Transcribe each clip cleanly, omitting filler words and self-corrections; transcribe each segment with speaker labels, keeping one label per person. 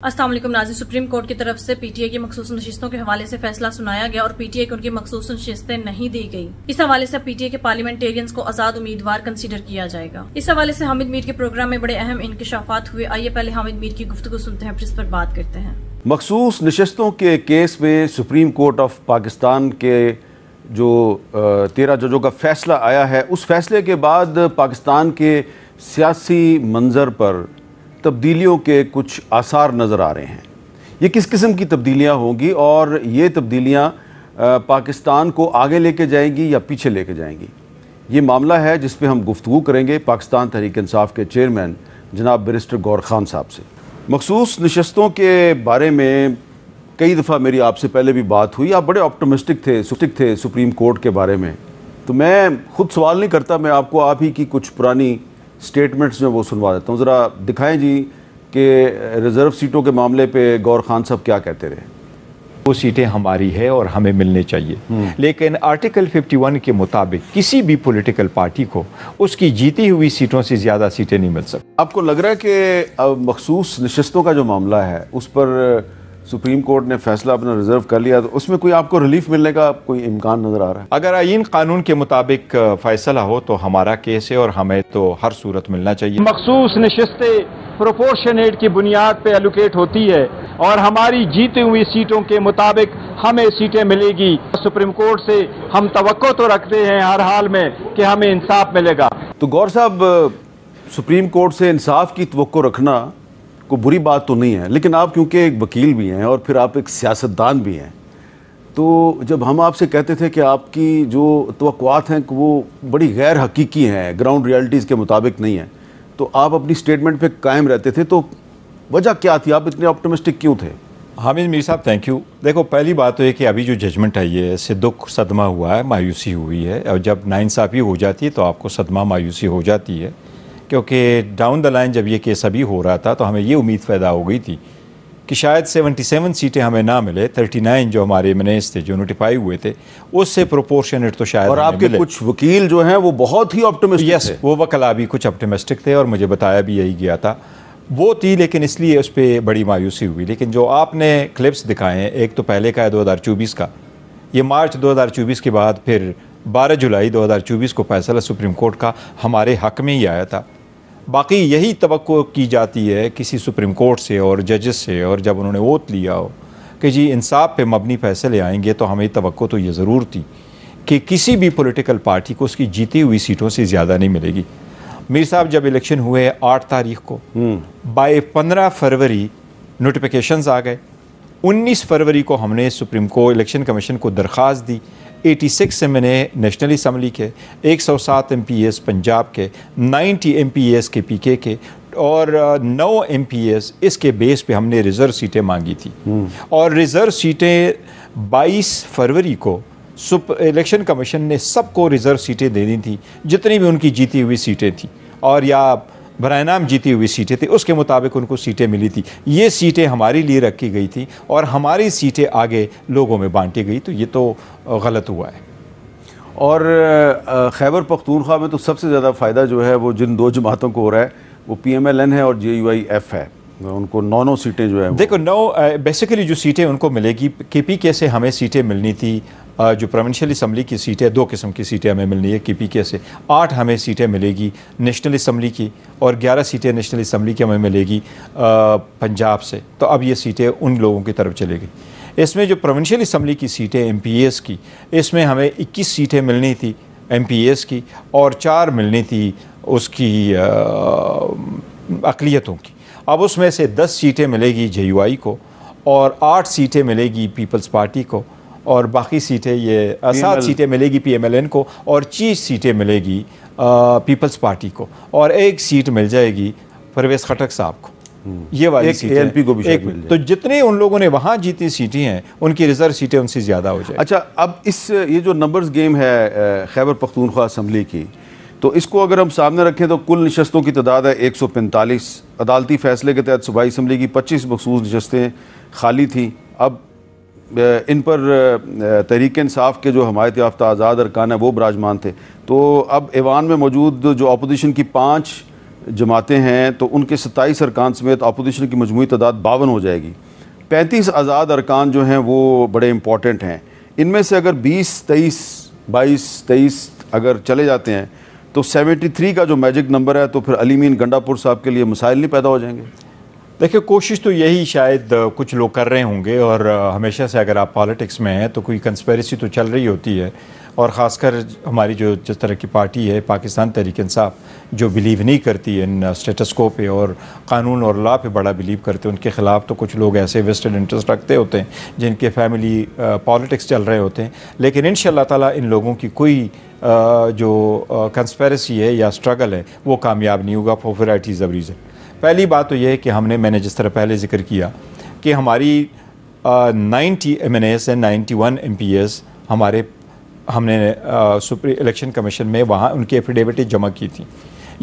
Speaker 1: अस्सलाम वालेकुम नाज़रीन, सुप्रीम कोर्ट की तरफ से पीटीए की मखसूस नशिस्तों के हवाले से फैसला सुनाया गया और पीटीए को उनकी मखसूस नशिस्तें नहीं दी गई। इस हवाले से पीटीए के पार्लियामेंटेरियंस को आजाद उम्मीदवार कंसीडर किया जाएगा। इस हवाले से हामिद मीर के प्रोग्राम में बड़े अहम इंकशाफात हुए। आइए पहले हामिद मीर की गुफ्तगू सुनते हैं, फिर इस पर बात करते हैं।
Speaker 2: मखसूस नशिस्तों के केस में सुप्रीम कोर्ट ऑफ पाकिस्तान के जो 13 जजों का फैसला आया है, उस फैसले के बाद पाकिस्तान के सियासी मंजर पर तब्दीलियों के कुछ आसार नज़र आ रहे हैं। ये किस किस्म की तब्दीलियाँ होंगी और ये तब्दीलियाँ पाकिस्तान को आगे लेके जाएंगी या पीछे लेके जाएंगी, ये मामला है जिस पे हम गुफ्तगू करेंगे पाकिस्तान तहरीक इंसाफ के चेयरमैन जनाब बैरिस्टर गौर खान साहब से। मखसूस नशस्तों के बारे में कई दफ़ा मेरी आपसे पहले भी बात हुई, आप बड़े ऑप्टिमिस्टिक थे सुप्रीम कोर्ट के बारे में। तो मैं ख़ुद सवाल नहीं करता, मैं आपको आप ही की कुछ पुरानी स्टेटमेंट्स जो वो सुनवा देता हूँ। ज़रा दिखाएं जी कि रिज़र्व सीटों के मामले पे गौर खान साहब क्या कहते रहे।
Speaker 3: वो सीटें हमारी है और हमें मिलने चाहिए, लेकिन आर्टिकल 51 के मुताबिक किसी भी पॉलिटिकल पार्टी को उसकी जीती हुई सीटों से ज़्यादा सीटें नहीं मिल सकती।
Speaker 2: आपको लग रहा है कि अब मखसूस नशस्तों का जो मामला है उस पर सुप्रीम कोर्ट ने फैसला अपना रिजर्व कर लिया, तो उसमें कोई आपको रिलीफ मिलने का कोई इम्कान नज़र आ रहा है?
Speaker 3: अगर आईन कानून के मुताबिक फैसला हो तो हमारा केस है और हमें तो हर सूरत मिलना चाहिए।
Speaker 4: मखसूस नशिस्तें प्रोपोर्शनेट की बुनियाद पे एलोकेट होती है और हमारी जीती हुई सीटों के मुताबिक हमें सीटें मिलेगी। सुप्रीम कोर्ट से हम तवक्को तो रखते हैं हर हाल में कि हमें इंसाफ मिलेगा।
Speaker 2: तो गौर साहब, सुप्रीम कोर्ट से इंसाफ की तवक्को रखना कोई बुरी बात तो नहीं है, लेकिन आप क्योंकि एक वकील भी हैं और फिर आप एक सियासतदान भी हैं, तो जब हम आपसे कहते थे कि आपकी जो तवक्कुआत हैं वो बड़ी गैर हकीकी हैं, ग्राउंड रियलिटीज़ के मुताबिक नहीं है, तो आप अपनी स्टेटमेंट पे कायम रहते थे, तो वजह क्या थी? आप इतने ऑप्टिमिस्टिक क्यों थे?
Speaker 3: हामिद मीर साहब, थैंक यू। देखो, पहली बात तो ये कि अभी जो जजमेंट आई है इससे दुख सदमा हुआ है, मायूसी हुई है, और जब नाइंसाफ़ी हो जाती है तो आपको सदमा मायूसी हो जाती है, क्योंकि डाउन द लाइन जब ये केस अभी हो रहा था तो हमें ये उम्मीद पैदा हो गई थी कि शायद 77 सीटें हमें ना मिले, 39 जो हमारे एमएनएस थे जो नोटिफाई हुए थे उससे प्रोपोर्शनेट तो शायद।
Speaker 2: और आपके कुछ वकील जो हैं वो बहुत ही ऑप्टिमिस्टिक थे।
Speaker 3: वो वकला भी कुछ ऑप्टिमिस्टिक थे और मुझे बताया भी यही गया था वो थी, लेकिन इसलिए उस पर बड़ी मायूसी हुई। लेकिन जो आपने क्लिप्स दिखाए हैं, एक तो पहले का है 2024 का, ये मार्च 2024 के बाद फिर 12 जुलाई 2024 को फैसला सुप्रीम कोर्ट का हमारे हक़ में ही आया था। बाकी यही तवक्को की जाती है किसी सुप्रीम कोर्ट से और जजेस से, और जब उन्होंने ओथ लिया हो कि जी इंसाफ पे मबनी फैसले आएंगे, तो हमें तवक्को तो ये ज़रूर थी कि किसी भी पॉलिटिकल पार्टी को उसकी जीती हुई सीटों से ज़्यादा नहीं मिलेगी। मीर साहब, जब इलेक्शन हुए 8 तारीख को, बाय 15 फरवरी नोटिफिकेशंस आ गए। 19 फरवरी को हमने सुप्रीम कोर्ट इलेक्शन कमीशन को दरख्वास्त दी। 86 से मैंने नेशनल असम्बली के, 107 MPs पंजाब के, 90 MPs के PK के और 9 MPs इसके बेस पे हमने रिज़र्व सीटें मांगी थी। और रिज़र्व सीटें 22 फरवरी को इलेक्शन कमीशन ने सबको रिज़र्व सीटें दे दी थी, जितनी भी उनकी जीती हुई सीटें थी और या बराए नाम जीती हुई सीटें थी, उसके मुताबिक उनको सीटें मिली थी। ये सीटें हमारी लिए रखी गई थी और हमारी सीटें आगे लोगों में बांटी गई, तो ये तो गलत हुआ है।
Speaker 2: और खैबर पख्तूनख्वा में तो सबसे ज़्यादा फ़ायदा जो है वो जिन 2 जमातों को हो रहा है वो PMLN है और JUIF है, उनको 9 सीटें जो है।
Speaker 3: देखो, 9 बेसिकली जो सीटें उनको मिलेगी, KPK से हमें सीटें मिलनी थी, जो प्रोविंशियल असम्बली की सीटें, 2 किस्म की सीटें हमें मिलनी है KPK से, 8 हमें सीटें मिलेगी नेशनल असम्बली की और 11 सीटें नेशनल असम्बली की हमें मिलेगी पंजाब से। तो अब ये सीटें उन लोगों की तरफ चलेगी। इसमें जो प्रोविंशियल असम्बली की सीटें MPs की, इसमें हमें 21 सीटें मिलनी थी MPs की और 4 मिलनी थी उसकी अक़लियतों की। अब उसमें से 10 सीटें मिलेगी JUI को और 8 सीटें मिलेगी पीपल्स पार्टी को और बाकी सीटें ये 7 सीटें मिलेगी PMLN को और 30 सीटें मिलेगी पीपल्स पार्टी को और 1 सीट मिल जाएगी परवेज़ खटक साहब को। ये वाली सीटें
Speaker 2: ANP को भी शायद मिल जाए।
Speaker 3: तो जितने उन लोगों ने वहाँ जीती सीटें हैं उनकी रिजर्व सीटें उनसे ज़्यादा हो जाए।
Speaker 2: अच्छा, अब ये जो नंबर्स गेम है खैबर पख्तूनख्वा असम्बली की, तो इसको अगर हम सामने रखें तो कुल नशस्तों की तादाद है 145। अदालती फैसले के तहत सूबाई असम्बली की 25 मखसूस नशस्तें खाली थी। अब इन पर तहरीक इंसाफ के जो हमायत याफ्ता आज़ाद अरकान है वो बराजमान थे। तो अब ऐवान में मौजूद जो अपोजिशन की 5 जमातें हैं तो उनके 27 अरकान समेत अपोजिशन की मजमूई तादाद 52 हो जाएगी। 35 आज़ाद अरकान जो हैं वो बड़े इंपॉर्टेंट हैं। इनमें से अगर 20, 23, 22, 23 अगर चले जाते हैं तो 73 का जो मैजिक नंबर है तो फिर अली मीन गंडापुर साहब के लिए मसाइल नहीं पैदा हो जाएंगे?
Speaker 3: देखिए, कोशिश तो यही शायद कुछ लोग कर रहे होंगे, और हमेशा से अगर आप पॉलिटिक्स में हैं तो कोई कंस्पेरेसी तो चल रही होती है, और ख़ासकर हमारी जो जिस तरह की पार्टी है पाकिस्तान तहरीक इंसाफ, जो बिलीव नहीं करती इन स्टेटस को पे और कानून और लॉ पे बड़ा बिलीव करते हैं, उनके ख़िलाफ़ तो कुछ लोग ऐसे वेस्टेड इंटरेस्ट रखते होते हैं जिनके फैमिली पॉलिटिक्स चल रहे होते हैं। लेकिन इंशाअल्लाह ताला इन लोगों की कोई जो कंस्पेरेसी है या स्ट्रगल है वो कामयाब नहीं होगा फॉर वैराइटीज़ ऑफ रीज़न। पहली बात तो यह है कि मैंने जिस तरह पहले ज़िक्र किया कि हमारी 90 MNAs एंड 91 MPs हमने इलेक्शन कमीशन में वहाँ उनकी एफिडेविट जमा की थी।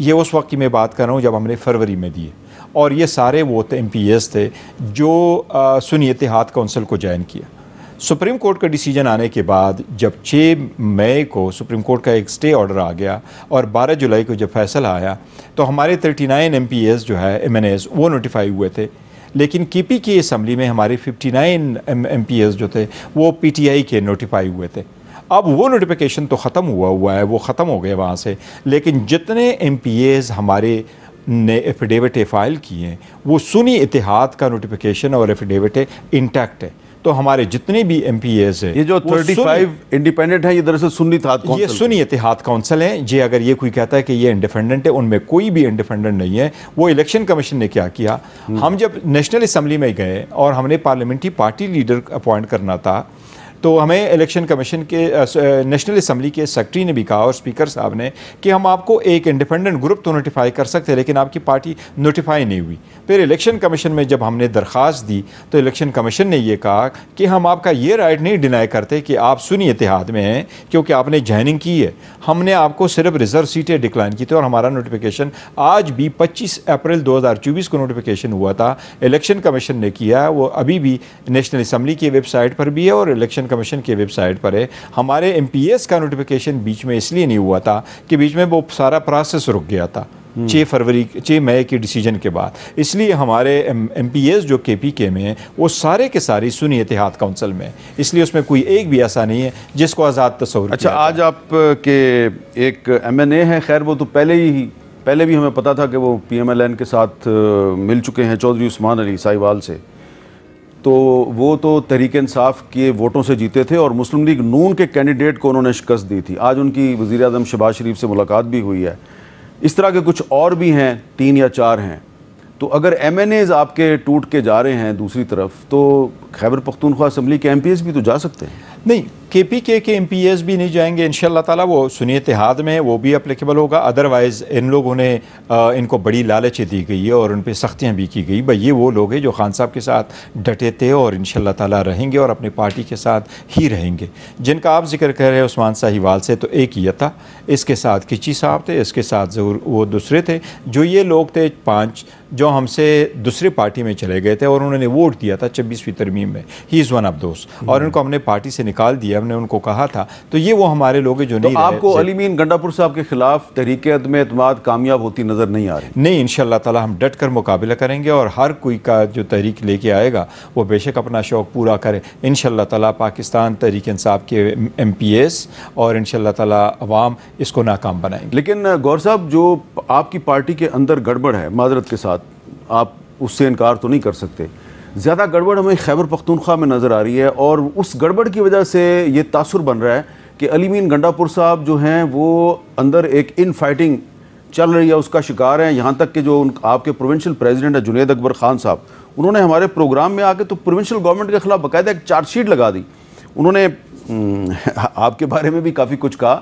Speaker 3: ये उस वक्त की मैं बात कर रहा हूँ जब हमने फरवरी में दिए, और ये सारे वो MPs थे जो सुन्नी इत्तेहाद कौंसिल को ज्वाइन किया। सुप्रीम कोर्ट का डिसीजन आने के बाद जब 6 मई को सुप्रीम कोर्ट का एक स्टे ऑर्डर आ गया और 12 जुलाई को जब फैसला आया तो हमारे 39 MPs जो है MNAs वो नोटिफाई हुए थे, लेकिन KP की असम्बली में हमारे 59 MPs जो थे वो PTI के नोटिफाई हुए थे। अब वो नोटिफिकेशन तो ख़त्म हुआ है, वो ख़त्म हो गए वहाँ से, लेकिन जितने MPs हमारे ने एफिडेविट फ़ाइल किए हैं वो सुन्नी इत्तेहाद का नोटिफिकेशन और एफिडेविट इंटैक्ट है। तो हमारे जितने भी MPs हैं,
Speaker 2: ये जो 35 इंडिपेंडेंट है ये दरअसल सुन्नी इत्तेहाद काउंसिल,
Speaker 3: ये सुन्नी इत्तेहाद काउंसिल हैं। जे अगर ये कोई कहता है कि ये इंडिपेंडेंट है, उनमें कोई भी इंडिपेंडेंट नहीं है। वो इलेक्शन कमीशन ने क्या किया, हम जब नेशनल असम्बली में गए और हमने पार्लियामेंट्री पार्टी लीडर अपॉइंट करना था तो हमें इलेक्शन कमीशन के नेशनल असम्बली के सेक्रेटरी ने भी कहा और स्पीकर साहब ने कि हम आपको एक इंडिपेंडेंट ग्रुप तो नोटिफाई कर सकते हैं लेकिन आपकी पार्टी नोटिफाई नहीं हुई। फिर इलेक्शन कमीशन में जब हमने दरख्वास्त दी तो इलेक्शन कमीशन ने ये कहा कि हम आपका ये राइट नहीं डिनाई करते कि आप सुन्नी इत्तेहाद में हैं क्योंकि आपने ज्वाइनिंग की है, हमने आपको सिर्फ रिजर्व सीटें डिक्लाइन की थी। और हमारा नोटिफिकेशन आज भी 25 अप्रैल 2024 को नोटिफिकेशन हुआ था, इलेक्शन कमीशन ने किया है, वो अभी भी नेशनल असम्बली की वेबसाइट पर भी है और इलेक्शन कमीशन की वेबसाइट पर है। हमारे MPs का नोटिफिकेशन बीच में इसलिए नहीं हुआ था कि बीच में वो सारा प्रोसेस रुक गया था 6 मई के डिसीजन के बाद, इसलिए हमारे MPs जो KPK में हैं वो सारे के सारे सुन्नी इत्तेहाद काउंसिल में, इसलिए उसमें कोई एक भी ऐसा नहीं है जिसको आज़ाद तस्वुर।
Speaker 2: अच्छा, आज आप के एक MNA है, खैर वो तो पहले भी हमें पता था कि वो PMLN के साथ मिल चुके हैं चौधरी उस्मान अली साहिवाल से, तो वो तो तहरीक इंसाफ के वोटों से जीते थे और मुस्लिम लीग नून के कैंडिडेट को उन्होंने शिकस्त दी थी। आज उनकी वज़ीर आज़म शहबाज शरीफ से मुलाकात भी हुई है। इस तरह के कुछ और भी हैं, 3 या 4 हैं। तो अगर MNAs आपके टूट के जा रहे हैं दूसरी तरफ तो खैबर पख्तूनख्वा असम्बली के MPs भी तो जा सकते हैं।
Speaker 3: नहीं, KPK के MPs भी नहीं जाएंगे इंशाअल्लाह ताला, वो सुन्नी इत्तेहाद में वो भी अप्लीकेबल होगा। अदरवाइज़ इन लोगों ने इनको बड़ी लालच दी गई है और उन पर सख्तियाँ भी की गई। भाई ये वो लोग हैं जो खान साहब के साथ डटे थे और इंशाअल्लाह ताला रहेंगे और अपनी पार्टी के साथ ही रहेंगे। जिनका आप जिक्र कर रहे हैं उस्मान साहिवाल से तो एक ही था, इसके साथ किची साहब थे, इसके साथ ज़रूर वो दूसरे थे। जो ये लोग थे 5 जो हमसे दूसरी पार्टी में चले गए थे और उन्होंने वोट दिया था 26वीं तरमीम में, ही इज़ वन ऑफ दोस्त, और उनको हमने पार्टी से निकाल दिया। हमने उनको कहा था, तो ये वो हमारे लोग जो नहीं।
Speaker 2: तो आपको अली मीन गंडापुर साहब के खिलाफ तहरीक अदम एतमाद कामयाब होती नजर नहीं आ रही? नहीं,
Speaker 3: इंशाअल्लाह ताला हम डट कर मुकाबला करेंगे और हर कोई का जो तहरीक लेके आएगा वो बेशक अपना शौक़ पूरा करे। इंशाअल्लाह ताला पाकिस्तान तहरीक इंसाफ के MPs और इंशाअल्लाह ताला अवाम इसको नाकाम बनाएंगे।
Speaker 2: लेकिन गौर साहब, जो आपकी पार्टी के अंदर गड़बड़ है, माजरत के साथ आप उससे इनकार तो नहीं कर सकते, ज़्यादा गड़बड़ हमें खैबर पख्तूनख्वा में नज़र आ रही है और उस गड़बड़ की वजह से ये तासुर बन रहा है कि अली मीन गंडापुर साहब जो हैं वो अंदर एक इन फाइटिंग चल रही है, उसका शिकार हैं। यहाँ तक कि जो आपके प्रोविंशियल प्रेसिडेंट है जुनेद अकबर खान साहब, उन्होंने हमारे प्रोग्राम में आके तो प्रोविंशियल गवर्नमेंट के खिलाफ बाकायदा एक चार्जशीट लगा दी। उन्होंने आपके बारे में भी काफ़ी कुछ कहा,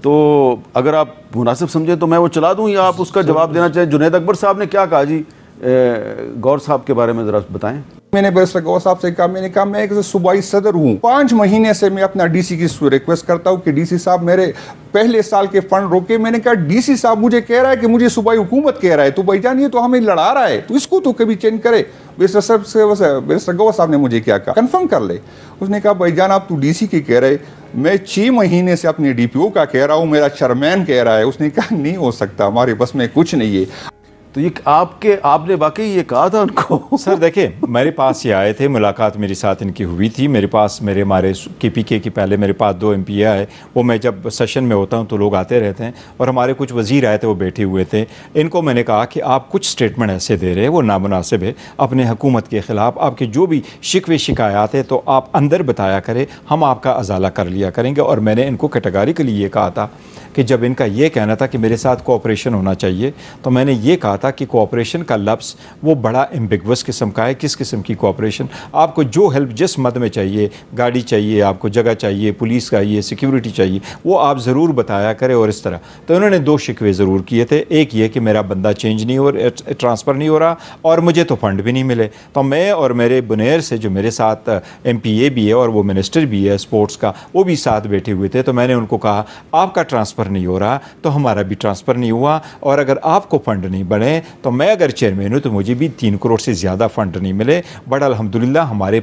Speaker 2: तो अगर आप मुनासिब समझे तो मैं वो चला दूँ या आप उसका जवाब देना चाहें। जुनेद अकबर साहब ने क्या कहा जी, गौर साहब के बारे में ज़रा बताएं।
Speaker 5: मैंने बैरिस्टर गौर साहब से कहा, मैं एक सूबाई सदर हूँ, 5 महीने से मैं अपना DC की रिक्वेस्ट करता हूँ कि DC साहब मेरे पहले साल के फंड रोके। मैंने कहा DC साहब मुझे कह रहा है कि मुझे सूबाई हुकूमत कह रहा है, तो भाईजान ये तो हमें लड़ा रहा है, तो इसको तो कभी चेंज करे। बैरिस्टर गौर साहब ने मुझे क्या कहा, कन्फर्म कर ले। उसने कहा भाईजान आप तो DC की कह रहे, मैं 6 महीने से अपने DPO का कह रहा हूँ, मेरा चेयरमैन कह रहा है। उसने कहा नहीं हो सकता, हमारे बस में कुछ नहीं है।
Speaker 2: तो ये आपने वाकई ये कहा था उनको?
Speaker 3: सर देखिए, मेरे पास ये आए थे, मुलाकात मेरे साथ इनकी हुई थी। मेरे पास हमारे KPK की पहले मेरे पास 2 MP आए। वो मैं जब सेशन में होता हूँ तो लोग आते रहते हैं, और हमारे कुछ वज़ीर आए थे, वो बैठे हुए थे। इनको मैंने कहा कि आप कुछ स्टेटमेंट ऐसे दे रहे हैं वो नामुनासिब है अपने हुकूमत के ख़िलाफ़। आपके जो भी शिकवे शिकायत है तो आप अंदर बताया करें, हम आपका अजाला कर लिया करेंगे। और मैंने इनको कैटेगरिकली ये कहा था कि जब इनका ये कहना था कि मेरे साथ कोऑपरेशन होना चाहिए, तो मैंने ये कहा था कि कोऑपरेशन का लफ्ज़ वो बड़ा एम्बिगुअस किस्म का है। किस किस्म की कोऑपरेशन? आपको जो हेल्प जिस मद में चाहिए, गाड़ी चाहिए, आपको जगह चाहिए, पुलिस चाहिए, सिक्योरिटी चाहिए, वो आप ज़रूर बताया करें। और इस तरह तो उन्होंने 2 शिकवे ज़रूर किए थे। एक ये कि मेरा बंदा चेंज नहीं हो, ट्रांसफ़र नहीं हो रहा, और मुझे तो फ़ंड भी नहीं मिले। तो मैं और मेरे बुनेर से जो मेरे साथ MPA भी है और वो मिनिस्टर भी है स्पोर्ट्स का, वो भी साथ बैठे हुए थे। तो मैंने उनको कहा आपका ट्रांसफ़र नहीं हो रहा तो हमारा भी ट्रांसफ़र नहीं हुआ, और अगर आपको फ़ंड नहीं बढ़े तो मैं अगर चेयरमैन हूँ तो मुझे भी 3 करोड़ से ज़्यादा फ़ंड नहीं मिले। बड़ा अल्हम्दुलिल्लाह हमारे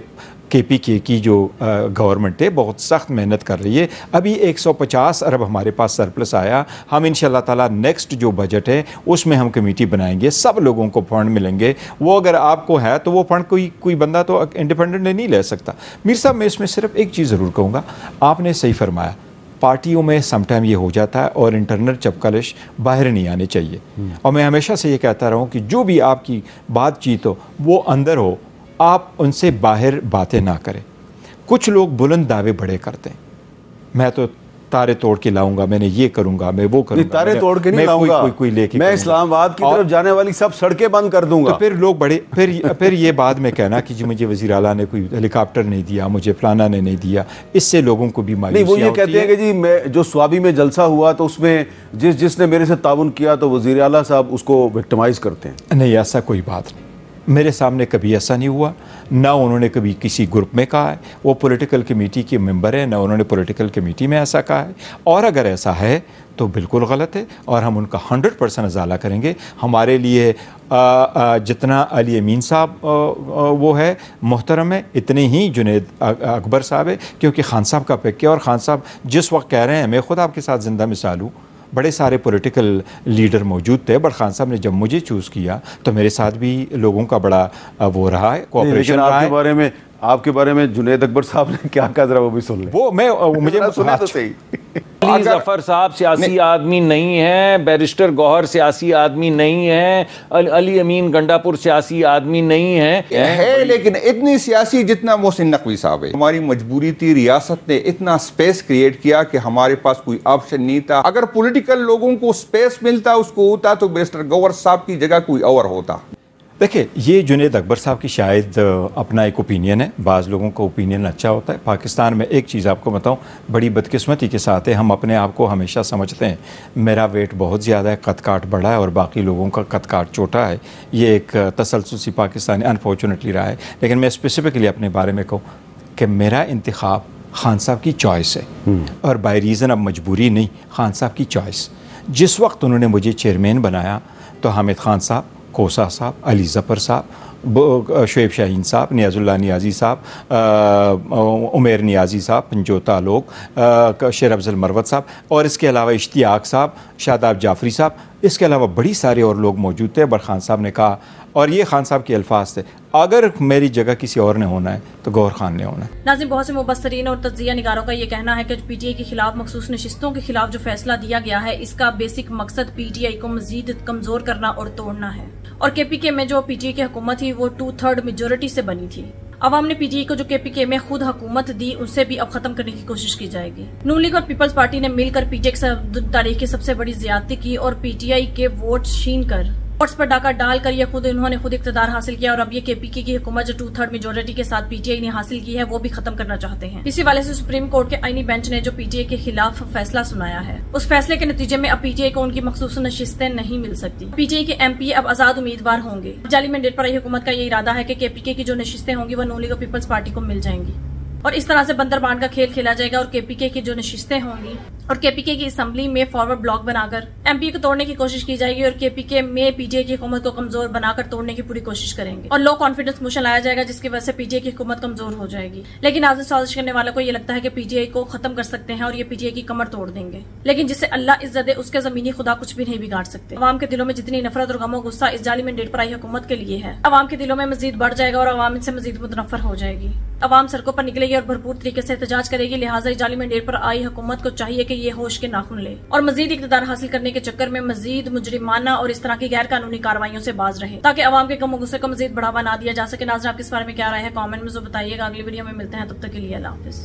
Speaker 3: KPK की जो गवर्नमेंट है बहुत सख्त मेहनत कर रही है। अभी 150 अरब हमारे पास सरप्लस आया। हम इंशाल्लाह ताला नेक्स्ट जो बजट है उसमें हम कमेटी बनाएंगे, सब लोगों को फंड मिलेंगे। वो अगर आपको है तो वो फंड कोई बंदा तो इंडिपेंडेंटली नहीं ले सकता। मीर साहब, मैं इसमें सिर्फ एक चीज़ ज़रूर कहूँगा, आपने सही फरमाया, पार्टियों में समटाइम ये हो जाता है और इंटरनल चपकलिश बाहर नहीं आने चाहिए। और मैं हमेशा से ये कहता रहा हूँ कि जो भी आपकी बातचीत हो वो अंदर हो, आप उनसे बाहर बातें ना करें। कुछ लोग बुलंद दावे बड़े करते हैं, मैं तो तारे तोड़ के लाऊंगा, मैंने ये करूंगा, मैं वो करूंगा।
Speaker 2: तारे तोड़ के नहीं लाऊंगा,
Speaker 3: कोई लेके
Speaker 2: मैं इस्लामाबाद की तरफ जाने वाली सब सड़कें बंद कर दूंगा।
Speaker 3: तो फिर लोग बड़े फिर ये बाद में कहना कि जी मुझे वज़ीर आला ने कोई हेलीकॉप्टर नहीं दिया, मुझे फलाना ने नहीं दिया। इससे लोगों को भी मायूसी
Speaker 2: नहीं, वो ये कहते हैं कि जी मैं जो स्वाबी में जलसा हुआ तो उसमें जिसने मेरे से ताउन किया तो वज़ीर आला साहब उसको विक्टिमाइज करते हैं।
Speaker 3: नहीं, ऐसा कोई बात नहीं, मेरे सामने कभी ऐसा नहीं हुआ, ना उन्होंने कभी किसी ग्रुप में कहा है। वो पॉलिटिकल कमेटी के मेंबर है, ना उन्होंने पॉलिटिकल कमेटी में ऐसा कहा है। और अगर ऐसा है तो बिल्कुल गलत है और हम उनका 100% अजाला करेंगे। हमारे लिए जितना अली अमीन साहब वो है मोहतरम है, इतने ही जुनेद अकबर साहब है, क्योंकि खान साहब का पिक है। और खान साहब जिस वक्त कह रहे हैं, मैं खुद आपके साथ ज़िंदा मिसाल हूँ, बड़े सारे पॉलिटिकल लीडर मौजूद थे, बट खान साहब ने जब मुझे चूज़ किया तो मेरे साथ भी लोगों का बड़ा वो रहा है, कोऑपरेशन रहा है।
Speaker 2: आपके बारे में जुनेद अकबर साहब ने क्या कहा, जरा वो भी सुन ले।
Speaker 3: मुझे
Speaker 2: सुना तो सही।
Speaker 6: अली जफर साहब सियासी आदमी नहीं है, बैरिस्टर गौहर सियासी आदमी नहीं है, अली अमीन गंडापुर सियासी आदमी नहीं है,
Speaker 5: लेकिन इतनी सियासी जितना मोहसिन नकवी साहब है। हमारी मजबूरी थी, रियासत ने इतना स्पेस क्रिएट किया कि हमारे पास कोई ऑप्शन नहीं था। अगर पॉलिटिकल लोगों को स्पेस मिलता, उसको होता, तो बैरिस्टर गौहर साहब की जगह कोई और होता।
Speaker 3: देखिए, ये जुनेद अकबर साहब की शायद अपना एक ओपिनियन है, बाज़ लोगों का ओपिनियन अच्छा होता है। पाकिस्तान में एक चीज़ आपको बताऊं, बड़ी बदकिस्मती के साथ है, हम अपने आप को हमेशा समझते हैं मेरा वेट बहुत ज़्यादा है, कद काट बड़ा है और बाकी लोगों का कद काट छोटा है। ये एक तसलसुसी पाकिस्तानी अनफॉर्चुनेटली रहा है। लेकिन मैं स्पेसिफिकली अपने बारे में कहूँ कि मेरा इंतखाब खान साहब की चॉइस है और बाय रीज़न अब मजबूरी नहीं, खान साहब की चॉइस। जिस वक्त उन्होंने मुझे चेयरमैन बनाया तो हामिद खान साहब, कोसा साहब, अली जफ़र साहब, शुएब शाहीन साहब, नियाज़ुल्लाह नियाज़ी साहब, उमेर नियाज़ी साहब, पंजोता लोग, शेर अफजल मरवत साहब, और इसके अलावा इश्तियाक साहब, शादाब जाफरी साहब, इसके अलावा बड़ी सारे और लोग मौजूद थे। बट खान साहब ने कहा, और ये खान साहब के अल्फाज थे, अगर मेरी जगह किसी और ने होना है तो गौहर खान ने होना है।
Speaker 1: नाज़रीन, बहुत से मुबस्सरीन और तज्जिया निगारों का ये कहना है कि PTI के खिलाफ मखसूस नशिस्तों के खिलाफ जो फैसला दिया गया है, इसका बेसिक मकसद PTI को मजीद कमजोर करना और तोड़ना है। और KPK में जो PTI की हुकूमत थी वो 2/3 मेजोरिटी से बनी थी। अवाम ने PTI को जो KPK में खुद हुकूमत दी उनसे भी अब खत्म करने की कोशिश की जाएगी। नून लीग और पीपल्स पार्टी ने मिलकर PTI की तारीख की सबसे बड़ी ज्यादती की और PTI के वोट छीन कर वोट्स पर डाका डालकर ये उन्होंने खुद इक़्तिदार हासिल किया। और अब ये KPK की हुकूमत जो 2/3 मेजोरिटी के साथ PTI ने हासिल की है वो भी खत्म करना चाहते हैं। इसी वाले से सुप्रीम कोर्ट के आईनी बेंच ने जो PTI के खिलाफ फैसला सुनाया है, उस फैसले के नतीजे में अब PTI को उनकी मखसूस नशिस्तें नहीं मिल सकती। PTI के MP अब आजाद उम्मीदवार होंगे। जाली मैंडेट पर आई हुकूमत का ये इरादा है कि KPK की जो नशिस्तें होंगी वो नून लीग और पीपल्स पार्टी को मिल जाएंगी और इस तरह से बंदर बांट का खेल खेला जाएगा और KPK की जो नशिस्तें होंगी और केपीके की असेंबली में फॉरवर्ड ब्लॉक बनाकर एमपी को तोड़ने की कोशिश की जाएगी और केपीके में पीटीआई की हुकूमत को कमजोर बनाकर तोड़ने की पूरी कोशिश करेंगे और लो कॉन्फिडेंस मोशन लाया जाएगा, जिसकी वजह से पीटीआई की हुकूमत कमजोर हो जाएगी। लेकिन आज साजिश करने वालों को ये लगता है कि पीटीआई को खत्म कर सकते हैं और ये पीटीआई की कमर तोड़ देंगे, लेकिन जिसे अल्लाह इज्जत दे उसके जमीनी खुदा कुछ भी नहीं बिगाड़ सकते। अवाम के दिलों में जितनी नफरत और गमो गुस्सा इस जाली मैंडेट पर आई हुकूमत के लिए है, अवाम के दिलों में मजीद बढ़ जाएगा और अवाम इनसे मजीद मुतनफर हो जाएगी। अवाम सड़कों पर निकलेगी और भरपूर तरीके से एहतजाज करेगी। लिहाजा इस जाली मैंडेट पर आई हुकूमत को चाहिए कि ये होश के नाखून ले और मजीद इक़्तिदार हासिल करने के चक्कर में मजीद मुजरिमाना और इस तरह की गैर कानूनी कार्रवाइयों से बाज रहे, ताकि अवाम के गमो गुस्से को मजीद बढ़ावा ना दिया जा सके। नाज़रीन, आपके इस बारे में क्या राय है कमेंट में जो बताइएगा। अगली वीडियो में मिलते हैं, तब तक के लिए अल्लाह हाफ़िज़।